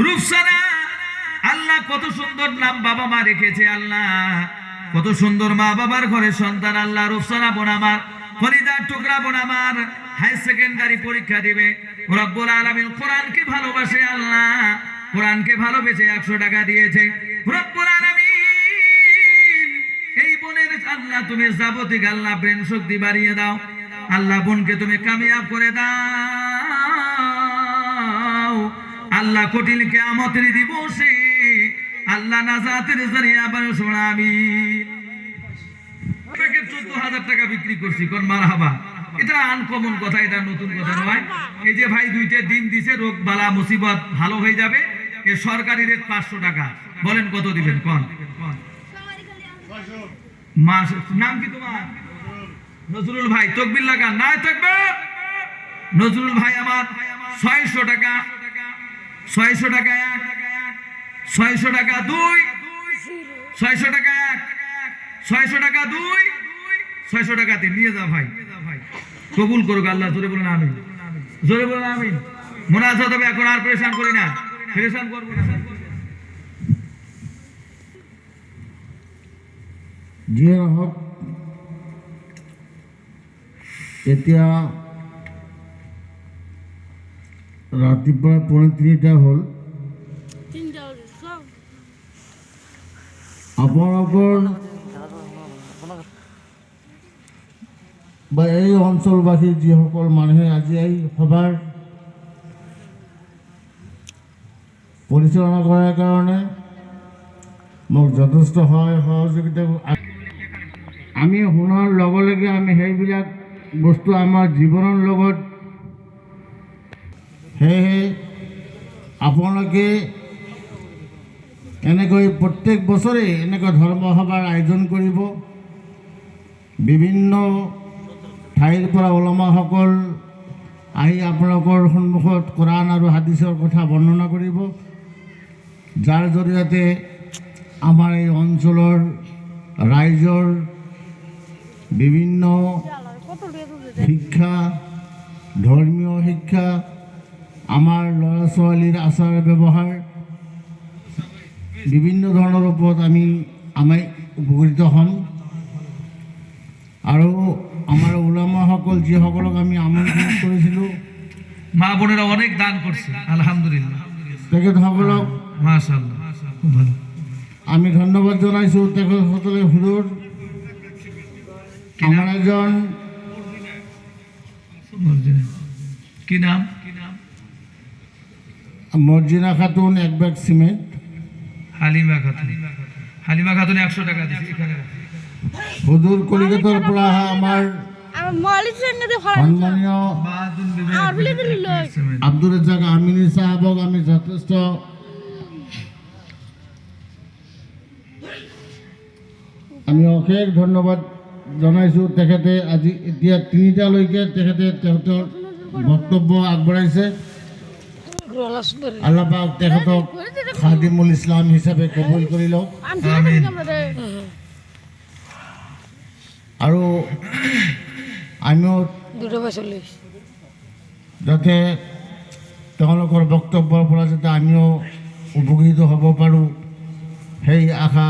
রুফসানা, আল্লাহ কত সুন্দর নাম বাবা মা রেখেছে। আল্লাহ কত সুন্দর মা বাবার ঘরে সন্তান। আল্লাহ রুফসানা বোন আমার, ফরিদার টুকরা বোন আমার হাই সেকেন্ডারি পরীক্ষা দিবে। রব্বুল আলামিন কোরআনকে ভালোবাসে। আল্লাহ কোরআনকে ভালোবেসে 100 টাকা দিয়েছে। রব্বুল আলামিন এই বোনের আল্লাহ তুমি যাবতীয় আল্লাহ ব্রেন শক্তি বাড়িয়ে দাও। আল্লাহ বোনকে তুমি কামিয়াব করে দাও। আল্লাহ কঠিন কিয়ামতের দিবসে আল্লাহ নাজাতের জরিয়া বানাও। আমিন। 14,000 টাকা বিক্রি করছি, কোন মারহাবা। এটা আনকমন কথা, এটা নতুন কথা নয়। এই যে ভাই 2টা ডিম দিছে, রোগ বালা মুসিবত ভালো হয়ে যাবে। এই সরকারি রেট 500 টাকা। বলেন কত দিবেন কোন? মাস নাম কি তোমার? নজরুল ভাই। তাকবীর লাগান। নাই তাকবীর। নজরুল ভাই আমার 600 টাকা। 600 টাকা 1, 600 টাকা 2, 600 টাকা 1, 600 টাকা 2, 600 টাকা 3 নিয়ে যাও ভাই। কবুল করুক আল্লাহ। জোরে বলেন আমিন। জোরে বলেন আমিন। মুনাজাত হবে এখন, আর পরেশান করি না, পরেশান করব না। জিয়া হক এতিয়া ৰাতিপুৱা 3:30 হ'ল। আপোনালোকৰ বা এই অঞ্চলবাসী যিসকল মানুহে আজি এই সভাৰ পৰিচালনা কৰাৰ কাৰণে মোক যথেষ্ট সহায় সহযোগিতা। আমি শুনাৰ লগে লগে আমি সেইবিলাক বস্তু আমাৰ জীৱনৰ লগত, সেয়েহে আপোনালোকে এনেকৈ প্ৰত্যেক বছৰে এনেকৈ ধৰ্মসভাৰ আয়োজন কৰিব। বিভিন্ন ঠাইৰ পৰা ওলামাসকল আহি আপোনালোকৰ সন্মুখত কোৰাণ আৰু হাদিছৰ কথা বৰ্ণনা কৰিব, যাৰ জৰিয়তে আমাৰ এই অঞ্চলৰ ৰাইজৰ বিভিন্ন শিক্ষা, ধৰ্মীয় শিক্ষা, আমাৰ ল'ৰা ছোৱালীৰ আচাৰ ব্যৱহাৰ, বিভিন্ন ধৰণৰ ওপৰত আমি উপকৃত হ'ম। আৰু আমাৰ ওলামাসকল যিসকলক আমি আমন্ত্ৰণ কৰিছিলোঁ, মা বোনেরা অনেক দান করছে আলহামদুলিল্লাহ। তেখেতসকলক মাশাআল্লাহ খুব ভালো আমি ধন্যবাদ জনাইছোঁ। তেখেতসকলে হুজুৰ আমাৰ এজন কি নাম? Marjina Khatun 1 bag cement. হালিমা খাতুন। হালিমা খাতুন 100 টাকা দিয়েছে। এখানে হুজুর কলিকাতার পৰা আমাৰ সন্মানীয় আব্দুর রাজ্জাক আমিনী সাহেবক আমি যথেষ্ট অশেষ ধন্যবাদ জনাইছোঁ। তেখেতে আজি এতিয়া 3টালৈকে তেখেতৰ বক্তব্য আগবঢ়াইছে। আল্লাহ পাক তেখেতক খাদিমুল ইছলাম হিচাপে কবুল কৰি লওক। আৰু আমিও যাতে তেওঁলোকৰ বক্তব্যৰ পৰা যাতে আমিও উপকৃত হ'ব পাৰোঁ, সেই আশা